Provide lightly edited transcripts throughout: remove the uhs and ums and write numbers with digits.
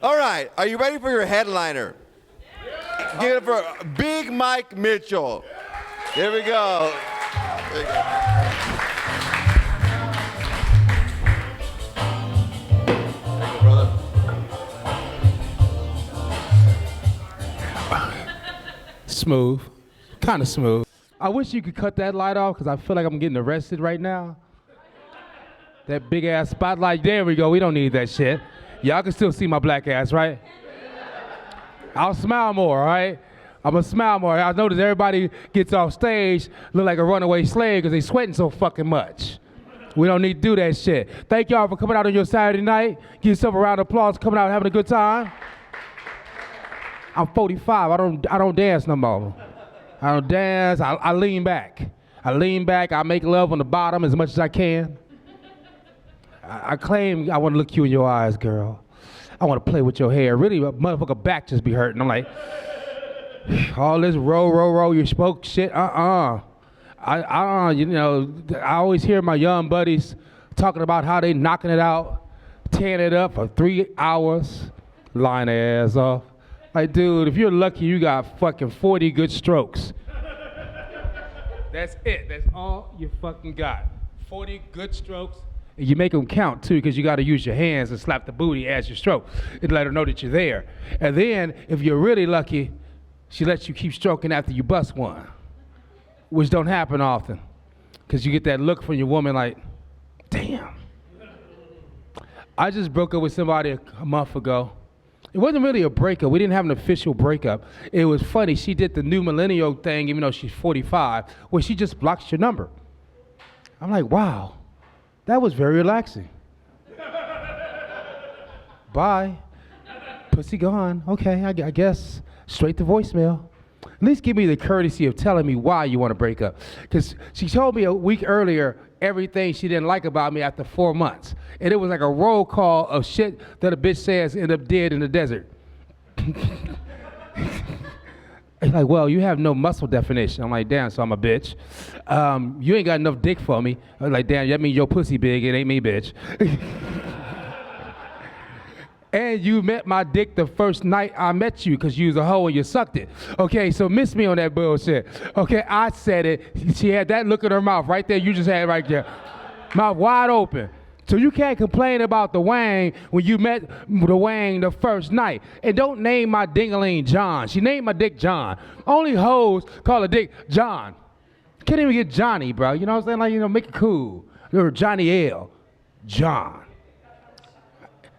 All right, are you ready for your headliner? Yeah. Give it for Big Mike Mitchell. Here we go. There you go. Thank you, brother. Smooth, kind of smooth. I wish you could cut that light off because I feel like I'm getting arrested right now. That big ass spotlight, there we go. We don't need that shit. Y'all can still see my black ass, right? I'll smile more, all right? I'm gonna smile more. I notice everybody gets off stage, look like a runaway slave because they sweating so fucking much. We don't need to do that shit. Thank y'all for coming out on your Saturday night. Give yourself a round of applause, coming out and having a good time. I'm 45, I don't dance no more. I don't dance, I lean back. I make love on the bottom as much as I can. I claim I want to look you in your eyes, girl. I want to play with your hair. Really, a motherfucker back just be hurting. I'm like, all this roll, you spoke shit, I always hear my young buddies talking about how they knocking it out, tearing it up for 3 hours, lying their ass off. Like, dude, if you're lucky, you got fucking 40 good strokes. That's it. That's all you fucking got. 40 good strokes. And you make them count, too, because you got to use your hands and slap the booty as you stroke. It let her know that you're there. And then, if you're really lucky, she lets you keep stroking after you bust one, which don't happen often, because you get that look from your woman like, damn. I just broke up with somebody a month ago. It wasn't really a breakup. We didn't have an official breakup. It was funny. She did the new millennial thing, even though she's 45, where she just blocks your number. I'm like, wow, that was very relaxing. Bye. Pussy gone. Okay, I guess. Straight to voicemail. At least give me the courtesy of telling me why you want to break up. Because she told me a week earlier everything she didn't like about me after 4 months. And it was like a roll call of shit that a bitch says end up dead in the desert. Like, well, you have no muscle definition. I'm like, damn, so I'm a bitch. You ain't got enough dick for me. I'm like, damn, that means your pussy big, it ain't me, bitch. And you met my dick the first night I met you because you was a hoe and you sucked it. Okay, so miss me on that bullshit. Okay, I said it. She had that look in her mouth right there. You just had it right there. Mouth wide open. So you can't complain about the wang when you met the wang the first night. And don't name my dingaling John. She named my dick John. Only hoes call a dick John. Can't even get Johnny, bro. You know what I'm saying? Like, make it cool. You're Johnny L. John.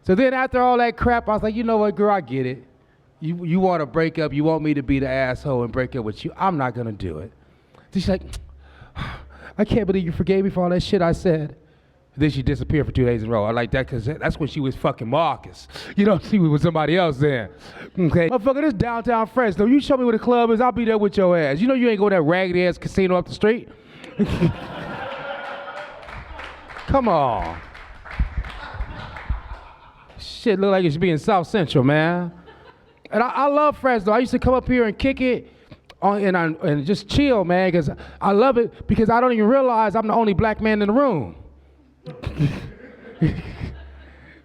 So then after all that crap, I was like, you know what, girl, I get it. You want to break up. You want me to be the asshole and break up with you. I'm not going to do it. She's like, I can't believe you forgave me for all that shit I said. Then she disappeared for 2 days in a row. I like that because that's when she was fucking Marcus. You know, she was with somebody else then. Okay. Motherfucker, this downtown Fresno. You show me where the club is, I'll be there with your ass. You know you ain't going to that raggedy ass casino up the street? Come on. Shit look like it should be in South Central, man. And I love Fresno. I used to come up here and kick it and just chill, man, because I love it because I don't even realize I'm the only black man in the room.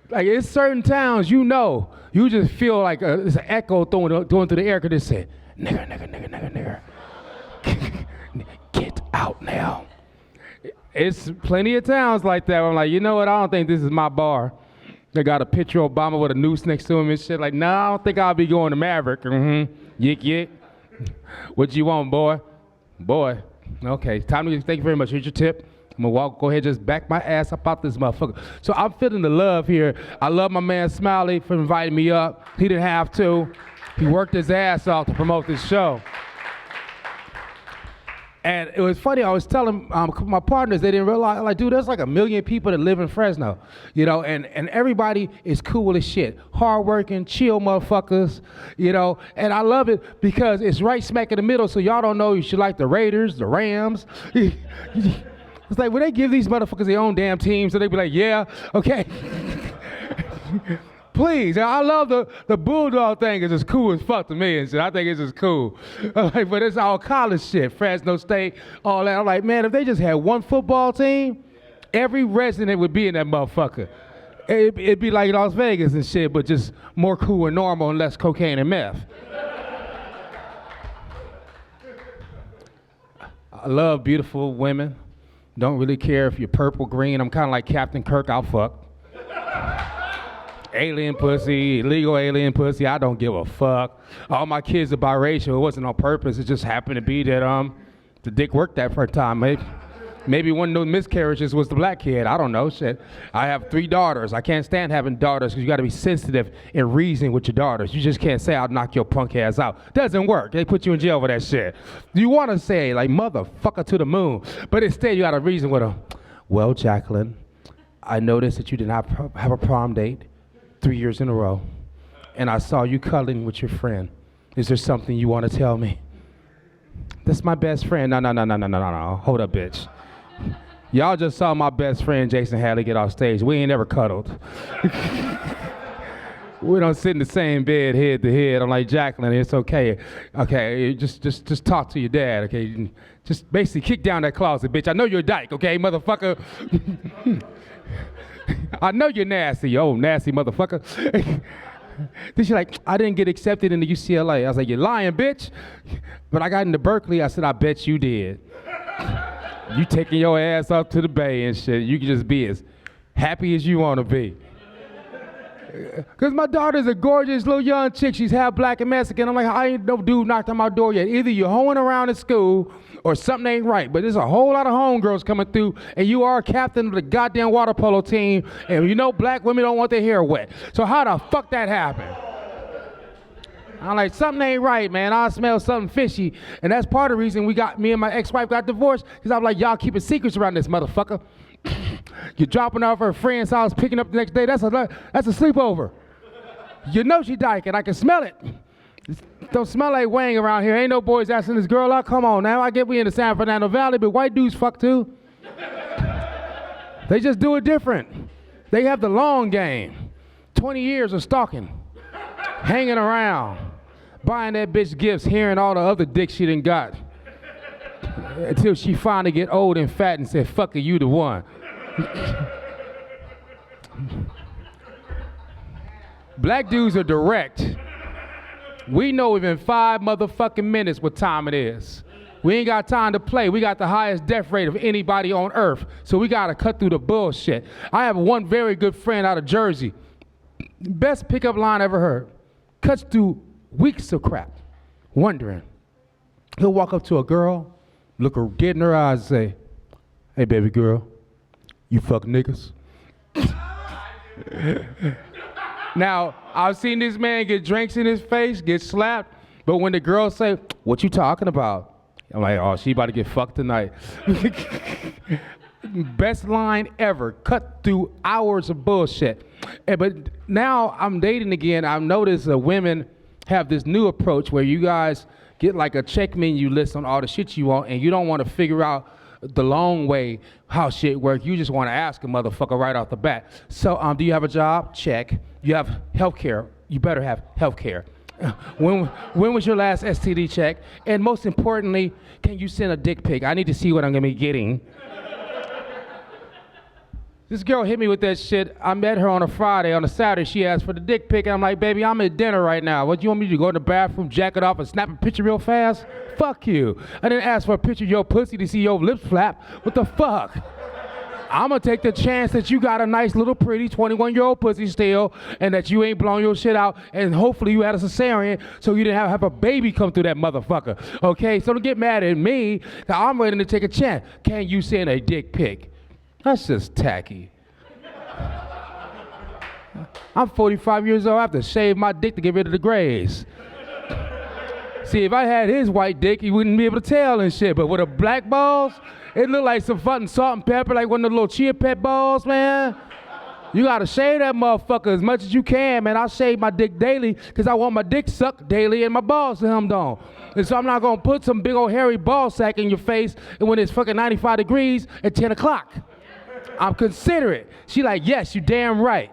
Like, it's certain towns, you just feel like it's an echo going through the air because it said, nigger. Get out now. It's plenty of towns like that where I'm like, you know what, I don't think this is my bar. They got a picture of Obama with a noose next to him and shit. Like, nah, I don't think I'll be going to Maverick. Yik, yik. What you want, boy? Boy. Okay, thank you very much. Here's your tip. I'm gonna go ahead and just back my ass up out this motherfucker. So I'm feeling the love here. I love my man Smiley for inviting me up. He didn't have to. He worked his ass off to promote this show. And it was funny, I was telling my partners, they didn't realize, like, dude, there's like 1 million people that live in Fresno, and everybody is cool as shit. Hardworking, chill motherfuckers, and I love it because it's right smack in the middle, so y'all don't know you should like the Raiders, the Rams. It's like, when they give these motherfuckers their own damn team, so they be like, yeah, okay. Please, I love the Bulldog thing. It's just cool as fuck to me and shit. I think it's just cool. But it's all college shit, Fresno State, all that. I'm like, man, if they just had one football team, every resident would be in that motherfucker. It'd be like Las Vegas and shit, but just more cool and normal and less cocaine and meth. I love beautiful women. Don't really care if you're purple, green. I'm kind of like Captain Kirk, I'll fuck. Alien pussy, illegal alien pussy, I don't give a fuck. All my kids are biracial. It wasn't on purpose. It just happened to be that the dick worked that first time. Maybe one of those miscarriages was the black kid. I don't know, shit. I have 3 daughters. I can't stand having daughters because you got to be sensitive and reason with your daughters. You just can't say, I'll knock your punk ass out. Doesn't work. They put you in jail for that shit. You want to say, like, motherfucker to the moon. But instead, you got to reason with them. Well, Jacqueline, I noticed that you did not have a prom date 3 years in a row. And I saw you cuddling with your friend. Is there something you want to tell me? That's my best friend. No. Hold up, bitch. Y'all just saw my best friend Jason Hadley get off stage. We ain't never cuddled. We don't sit in the same bed head to head. I'm like, Jacqueline, it's okay. Okay, just talk to your dad, okay? Just basically kick down that closet, bitch. I know you're a dyke, okay, motherfucker? I know you're nasty, oh, nasty motherfucker. Then she's like, I didn't get accepted into UCLA. I was like, you're lying, bitch. But I got into Berkeley. I said, I bet you did. You taking your ass up to the Bay and shit. You can just be as happy as you want to be. Because my daughter's a gorgeous little young chick. She's half black and Mexican. I'm like, I ain't no dude knocked on my door yet. Either you're hoeing around in school or something ain't right. But there's a whole lot of homegirls coming through, and you are a captain of the goddamn water polo team, and you know black women don't want their hair wet. So how the fuck that happened? I'm like, something ain't right, man. I smell something fishy. And that's part of the reason me and my ex-wife got divorced, because I'm like, y'all keeping secrets around this motherfucker. You're dropping off her friend's house, picking up the next day. That's a sleepover. You know she dyking. I can smell it. Don't smell like Wang around here. Ain't no boys asking this girl out. Come on now. I get we in the San Fernando Valley, but white dudes fuck too. They just do it different. They have the long game. 20 years of stalking. Hanging around. Buying that bitch gifts, hearing all the other dicks she done got. Until she finally get old and fat and said, fuck it, you the one. Black dudes are direct. We know within 5 motherfucking minutes what time it is. We ain't got time to play. We got the highest death rate of anybody on earth. So we gotta cut through the bullshit. I have one very good friend out of Jersey. Best pickup line I ever heard. Cuts through weeks of crap, wondering. He'll walk up to a girl, look her dead in her eyes and say, hey baby girl, you fuck niggas? Now, I've seen this man get drinks in his face, get slapped, but when the girls say, what you talking about? I'm like, oh, she about to get fucked tonight. Best line ever, cut through hours of bullshit. But now I'm dating again. I've noticed that women have this new approach where you guys get like a check menu list on all the shit you want, and you don't want to figure out the long way how shit works. You just want to ask a motherfucker right off the bat. So, do you have a job? Check. You have health care? You better have health care. When was your last STD check? And most importantly, can you send a dick pic? I need to see what I'm going to be getting. This girl hit me with that shit. I met her on a Friday. On a Saturday, she asked for the dick pic, and I'm like, baby, I'm at dinner right now. What, do you want me to do? Go in the bathroom, jack it off, and snap a picture real fast? Fuck you. I didn't ask for a picture of your pussy to see your lips flap. What the fuck? I'm gonna take the chance that you got a nice little pretty 21-year-old pussy still, and that you ain't blown your shit out, and hopefully you had a cesarean so you didn't have a baby come through that motherfucker. Okay, so don't get mad at me, 'cause I'm ready to take a chance. Can you send a dick pic? That's just tacky. I'm 45 years old. I have to shave my dick to get rid of the grays. See, if I had his white dick, he wouldn't be able to tell and shit. But with the black balls, it looked like some fucking salt and pepper, like one of the little chia pet balls, man. You gotta shave that motherfucker as much as you can, man. I shave my dick daily because I want my dick sucked daily and my balls hemmed on. And so I'm not gonna put some big old hairy ball sack in your face and when it's fucking 95 degrees at 10 o'clock. I'm considerate. She like, yes, you damn right.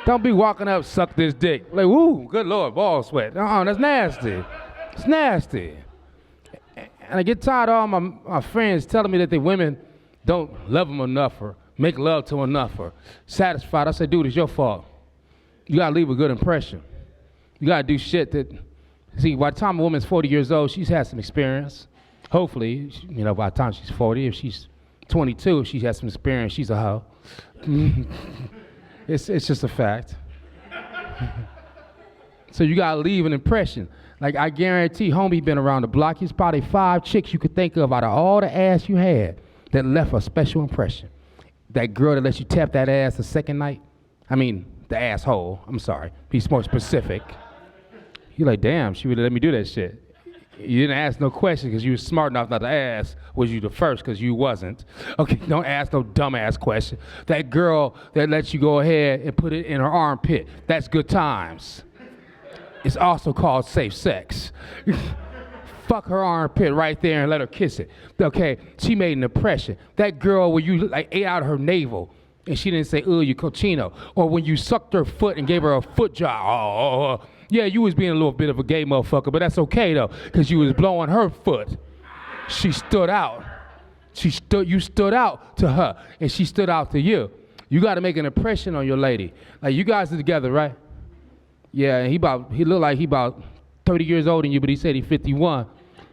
Don't be walking up, suck this dick. Like, woo, good Lord, ball sweat. That's nasty. It's nasty. And I get tired of all my friends telling me that the women don't love them enough or make love to enough or satisfied. I said, dude, it's your fault. You gotta leave a good impression. You gotta do shit that, see, by the time a woman's 40 years old, she's had some experience. Hopefully, you know, by the time she's 40, if she's 22, if she has some experience, she's a hoe. It's just a fact. So you gotta leave an impression. Like, I guarantee, homie been around the block. There's probably 5 chicks you could think of out of all the ass you had that left a special impression. That girl that lets you tap that ass the second night. I mean, the asshole. I'm sorry. Be more specific. You're like, damn, she would let me do that shit. You didn't ask no question because you were smart enough not to ask. Was you the first because you wasn't? Okay, don't ask no dumbass question. That girl that lets you go ahead and put it in her armpit, that's good times. It's also called safe sex. Fuck her armpit right there and let her kiss it. Okay, she made an impression. That girl where you like ate out of her navel and she didn't say, "Ugh, you cochino," or when you sucked her foot and gave her a foot job. Yeah, you was being a little bit of a gay motherfucker, but that's okay though, because you was blowing her foot. She stood out. You stood out to her, and she stood out to you. You got to make an impression on your lady. Like, you guys are together, right? Yeah, and he looked like he about 30 years older than you, but he said he 51.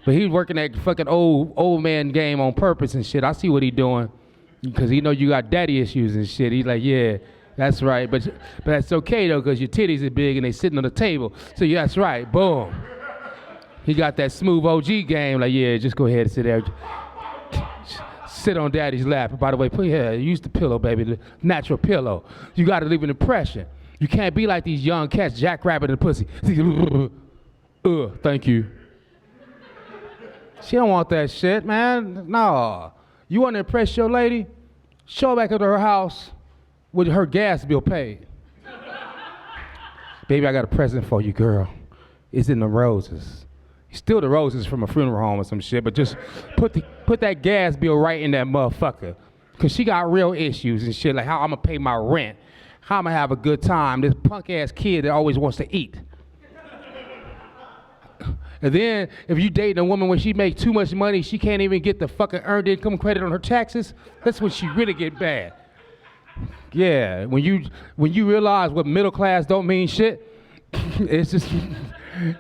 But he's working that fucking old man game on purpose and shit. I see what he doing, because he know you got daddy issues and shit. He's like, yeah, that's right. But that's okay though, because your titties are big and they sitting on the table. So yeah, that's right. Boom. He got that smooth OG game. Like, yeah, just go ahead and sit there. Sit on daddy's lap. By the way, use the pillow, baby, the natural pillow. You got to leave an impression. You can't be like these young cats, jackrabbit and pussy. Thank you. She don't want that shit, man. No. You want to impress your lady? Show her back up to her house with her gas bill paid. Baby, I got a present for you, girl. It's in the roses. Still the roses from a funeral home or some shit, but just put that gas bill right in that motherfucker. Because she got real issues and shit, like how I'm going to pay my rent, how I'm going to have a good time, this punk-ass kid that always wants to eat. And then, if you dating a woman when she makes too much money, she can't even get the fucking earned income credit on her taxes, that's when she really get bad. Yeah, when you realize what middle class don't mean shit, it's just...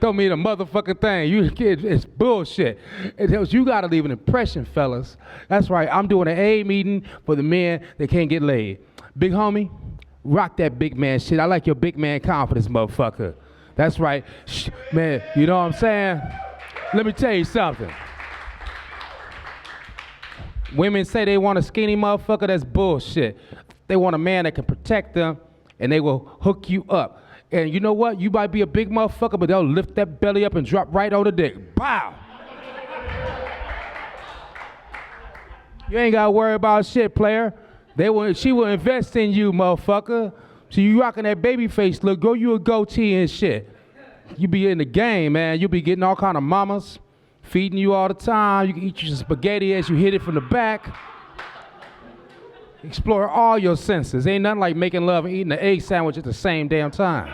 don't mean a motherfucking thing. It's bullshit. You gotta leave an impression, fellas. That's right. I'm doing an A meeting for the men that can't get laid. Big homie, rock that big man shit. I like your big man confidence, motherfucker. That's right. Man, you know what I'm saying? Let me tell you something. Women say they want a skinny motherfucker. That's bullshit. They want a man that can protect them, and they will hook you up. And you know what? You might be a big motherfucker, but they'll lift that belly up and drop right on the dick. Bow! You ain't got to worry about shit, player. She will invest in you, motherfucker. So you rocking that baby face look, grow you a goatee and shit. You be in the game, man. You be getting all kind of mamas, feeding you all the time. You can eat your spaghetti as you hit it from the back. Explore all your senses. Ain't nothing like making love and eating an egg sandwich at the same damn time.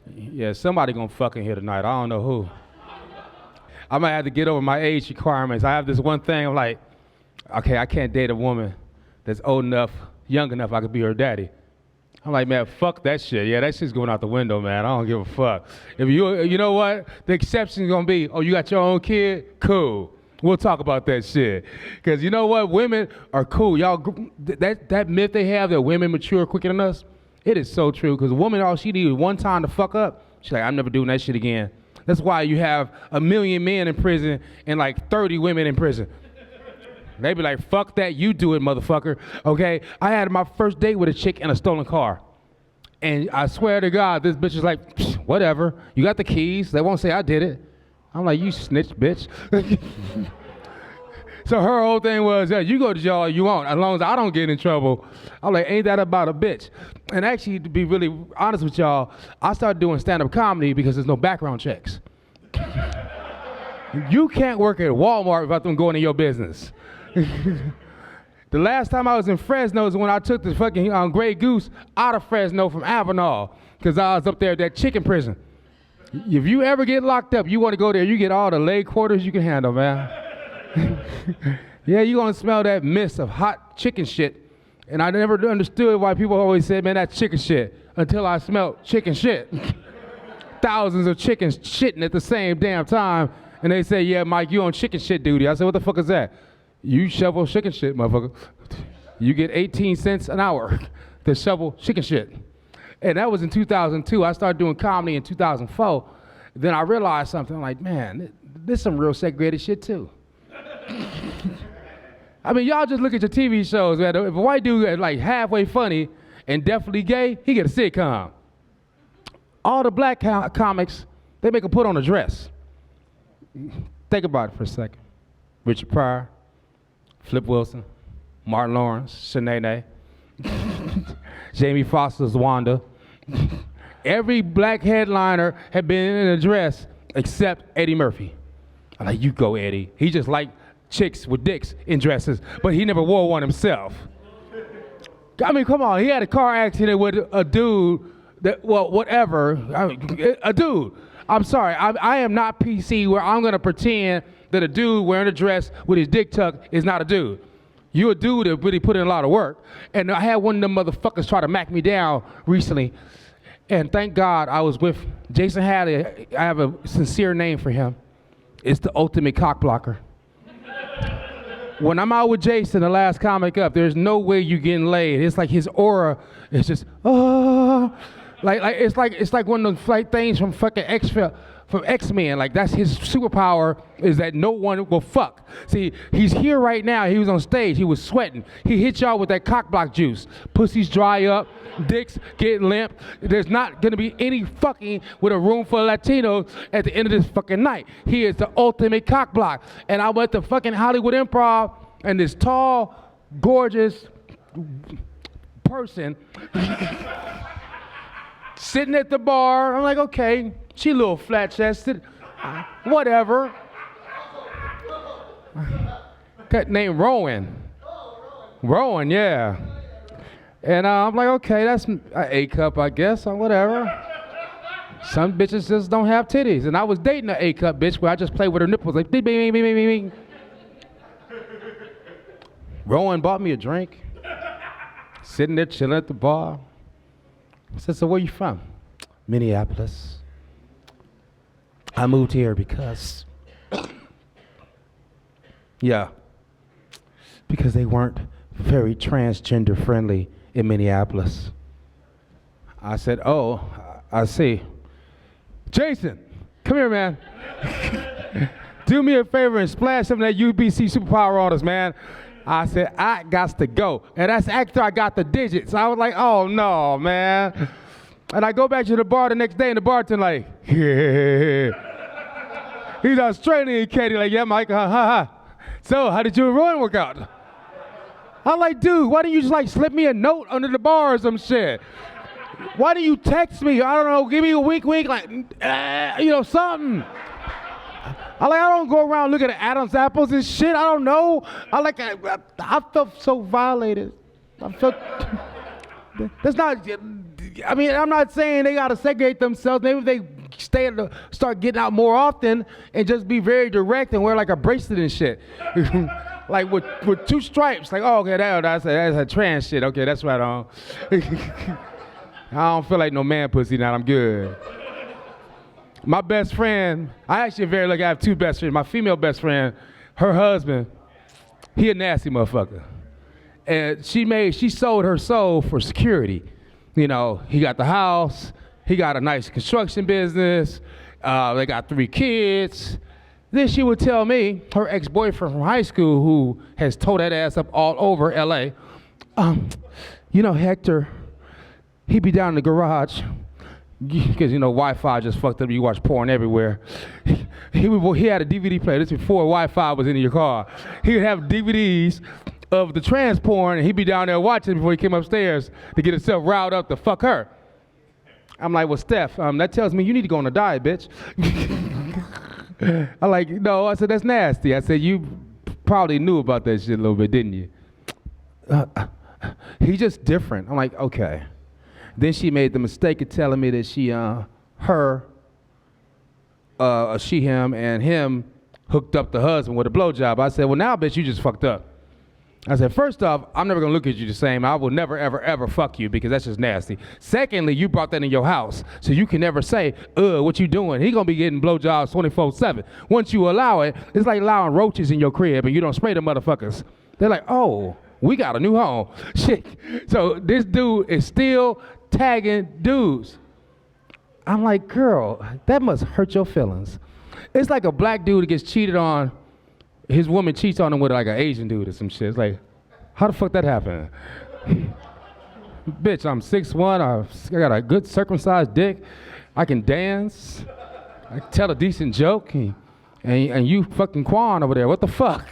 Yeah, somebody gonna fucking here tonight. I don't know who. I might have to get over my age requirements. I have this one thing, I'm like, okay, I can't date a woman that's old enough, young enough I could be her daddy. I'm like, man, fuck that shit. Yeah, that shit's going out the window, man. I don't give a fuck. If you know what? The exception's gonna be, oh, you got your own kid? Cool. We'll talk about that shit. Because you know what? Women are cool. Y'all, that myth they have that women mature quicker than us, it is so true. Because a woman, all she needs one time to fuck up, she's like, I'm never doing that shit again. That's why you have 1 million men in prison and like 30 women in prison. They be like, fuck that, you do it, motherfucker, okay? I had my first date with a chick in a stolen car. And I swear to God, this bitch is like, whatever, you got the keys, they won't say I did it. I'm like, you snitch, bitch. So her whole thing was, yeah, you go to jail all you want, as long as I don't get in trouble. I'm like, ain't that about a bitch? And actually, to be really honest with y'all, I started doing stand-up comedy because there's no background checks. You can't work at Walmart without them going in your business. The last time I was in Fresno is when I took the fucking Grey Goose out of Fresno from Avenal because I was up there at that chicken prison. If you ever get locked up, you want to go there, you get all the leg quarters you can handle, man. Yeah, you're going to smell that mist of hot chicken shit. And I never understood why people always said, man, that's chicken shit, until I smelled chicken shit. Thousands of chickens shitting at the same damn time. And they say, yeah, Mike, you on chicken shit duty. I said, what the fuck is that? You shovel chicken shit, motherfucker. You get 18 cents an hour to shovel chicken shit. And that was in 2002. I started doing comedy in 2004. Then I realized something. I'm like, man, this is some real segregated shit too. I mean, y'all just look at your TV shows, man. If a white dude is like halfway funny and definitely gay, he get a sitcom. All the black comics, they make him put on a dress. Think about it for a second. Richard Pryor, Flip Wilson, Martin Lawrence, Shanae, Jamie Foxx's Wanda. Every black headliner had been in a dress except Eddie Murphy. I'm like, you go, Eddie. He just liked chicks with dicks in dresses, but he never wore one himself. I mean, come on. He had a car accident with a dude that, well, whatever. A dude. I'm sorry. I am not PC where I'm going to pretend that a dude wearing a dress with his dick tucked is not a dude. You a dude that really put in a lot of work. And I had one of them motherfuckers try to mack me down recently. And thank God I was with Jason Hadley. I have a sincere name for him. It's the ultimate cock blocker. When I'm out with Jason, the last comic up, there's no way you getting laid. It's like his aura is just, oh. It's like one of those things from fucking X-Men. Like, that's his superpower, is that no one will fuck. See, he's here right now. He was on stage. He was sweating. He hit y'all with that cock block juice. Pussies dry up. Dicks get limp. There's not going to be any fucking with a room full of Latinos at the end of this fucking night. He is the ultimate cock block. And I went to fucking Hollywood Improv, and this tall, gorgeous person sitting at the bar. I'm like, okay, she a little flat-chested, whatever. Got named Rowan. Rowan, yeah. And I'm like, okay, that's an A cup, I guess, or whatever. Some bitches just don't have titties. And I was dating an A cup bitch where I just played with her nipples, like, bing, bing, bing, bing, bing. Rowan bought me a drink, sitting there chilling at the bar. I said, so where you from? Minneapolis. I moved here because, because they weren't very transgender friendly in Minneapolis. I said, oh, I see. Jason, come here, man. Do me a favor and splash some of that UBC superpower on us, man. I said, I got to go. And that's after I got the digits. I was like, oh, no, man. And I go back to the bar the next day, and the bartender like, yeah. He's Australian, Katie, like, yeah, Mike, So, how did you and Rowan work out? I'm like, dude, why don't you just, like, slip me a note under the bar or some shit? Why don't you text me? I don't know, give me a wink, like, something. I don't go around looking at Adam's apples and shit. I don't know. I felt so violated. I felt, that's not, I mean, I'm not saying they got to segregate themselves. Maybe if they start getting out more often and just be very direct and wear like a bracelet and shit. Like with 2 stripes. Like, oh, okay, that's a trans shit. Okay, that's right on. I don't feel like no man pussy now. I'm good. My best friend, I actually very lucky. I have 2 best friends. My female best friend, her husband, he a nasty motherfucker. And she sold her soul for security. You know, he got the house, he got a nice construction business, they got 3 kids. Then she would tell me, her ex-boyfriend from high school, who has towed that ass up all over LA, Hector, he be down in the garage. Because, Wi-Fi just fucked up. You watch porn everywhere. He had a DVD player. This before Wi-Fi was in your car. He would have DVDs of the trans porn, and he'd be down there watching before he came upstairs to get himself riled up to fuck her. I'm like, well, Steph, that tells me you need to go on a diet, bitch. I'm like, no. I said, that's nasty. I said, you probably knew about that shit a little bit, didn't you? He's just different. I'm like, okay. Then she made the mistake of telling me that her him, and him hooked up the husband with a blowjob. I said, well, now, bitch, you just fucked up. I said, first off, I'm never gonna look at you the same. I will never, ever, ever fuck you because that's just nasty. Secondly, you brought that in your house, so you can never say, what you doing? He gonna be getting blowjobs 24/7. Once you allow it, it's like allowing roaches in your crib and you don't spray the motherfuckers. They're like, oh, we got a new home. Shit. So this dude is still tagging dudes. I'm like, girl, that must hurt your feelings. It's like a black dude that gets cheated on, his woman cheats on him with like an Asian dude or some shit. It's like, how the fuck that happened? Bitch, I'm 6'1", I got a good circumcised dick, I can dance, I can tell a decent joke, and you fucking Quan over there, what the fuck?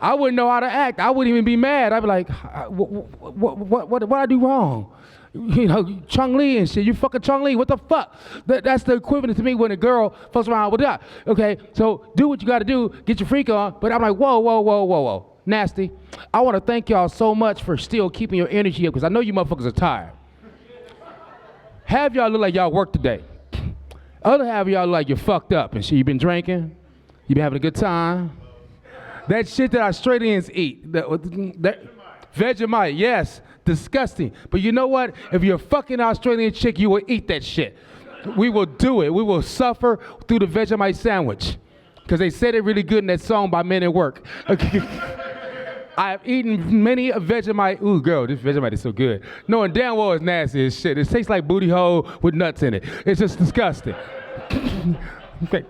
I wouldn't know how to act, I wouldn't even be mad. I'd be like, what I do wrong? You know, Chung Lee and shit. You fucking Chung Lee. What the fuck? That's the equivalent to me when a girl fucks around with that. Okay, so do what you got to do. Get your freak on. But I'm like, whoa. Nasty. I want to thank y'all so much for still keeping your energy up because I know you motherfuckers are tired. Half y'all look like y'all work today. Other half of y'all look like you're fucked up and shit. You been drinking. You been having a good time. That shit that Australians eat. That Vegemite, yes. Disgusting. But you know what? If you're a fucking Australian chick, you will eat that shit. We will do it. We will suffer through the Vegemite sandwich. Because they said it really good in that song by Men at Work. I have eaten many a Vegemite. Ooh, girl, this Vegemite is so good. Knowing damn well it's nasty as shit. It tastes like booty hole with nuts in it. It's just disgusting.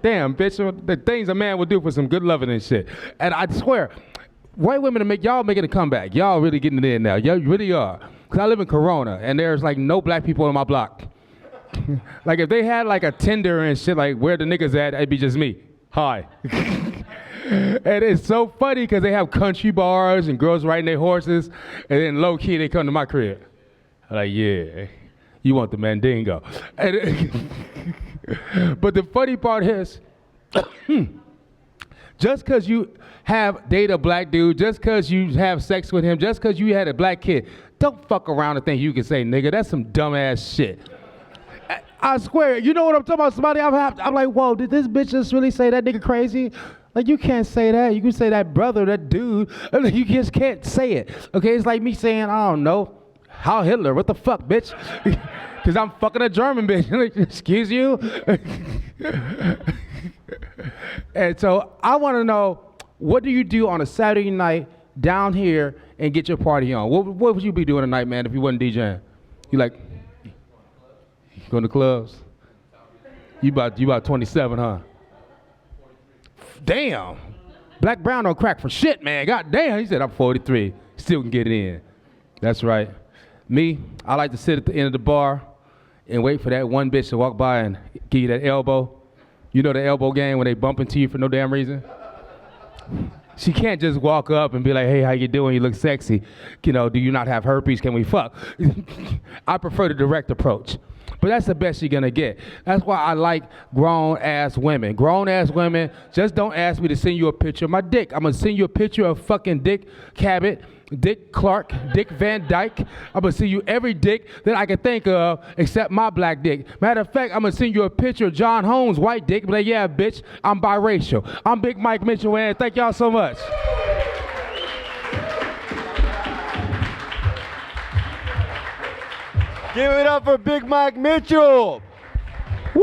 Damn, bitch, the things a man would do for some good loving and shit. And I swear, white women y'all making a comeback. Y'all really getting it in now. Y'all really are. Because I live in Corona, and there's like no black people on my block. Like if they had like a Tinder and shit, like where the niggas at, it'd be just me. Hi. And it's so funny because they have country bars and girls riding their horses, and then low key they come to my crib. I'm like, yeah, you want the Mandingo. But the funny part is, just because you have dated a black dude, just because you have sex with him, just because you had a black kid, don't fuck around and think you can say nigga. That's some dumbass shit. I swear, you know what I'm talking about? Somebody, I'm like, whoa, did this bitch just really say that nigga crazy? Like, you can't say that. You can say that brother, that dude. You just can't say it. Okay, it's like me saying, I don't know, Heil Hitler. What the fuck, bitch? Because I'm fucking a German bitch. Like, excuse you? And so I want to know, what do you do on a Saturday night down here and get your party on? What would you be doing tonight, man, if you wasn't DJing? You like, going to clubs? You about 27, huh? Damn. Black Brown don't crack for shit, man. God damn. He said, I'm 43. Still can get it in. That's right. Me, I like to sit at the end of the bar and wait for that one bitch to walk by and give you that elbow. You know the elbow game when they bump into you for no damn reason? She can't just walk up and be like, hey, how you doing? You look sexy. You know, do you not have herpes? Can we fuck? I prefer the direct approach. But that's the best you're gonna get. That's why I like grown-ass women. Grown-ass women, just don't ask me to send you a picture of my dick. I'm gonna send you a picture of fucking Dick Cabot, Dick Clark, Dick Van Dyke. I'm gonna send you every dick that I can think of except my black dick. Matter of fact, I'm gonna send you a picture of John Holmes' white dick. Be like, yeah, bitch, I'm biracial. I'm Big Mike Mitchell, man. Thank y'all so much. Give it up for Big Mike Mitchell. Woo!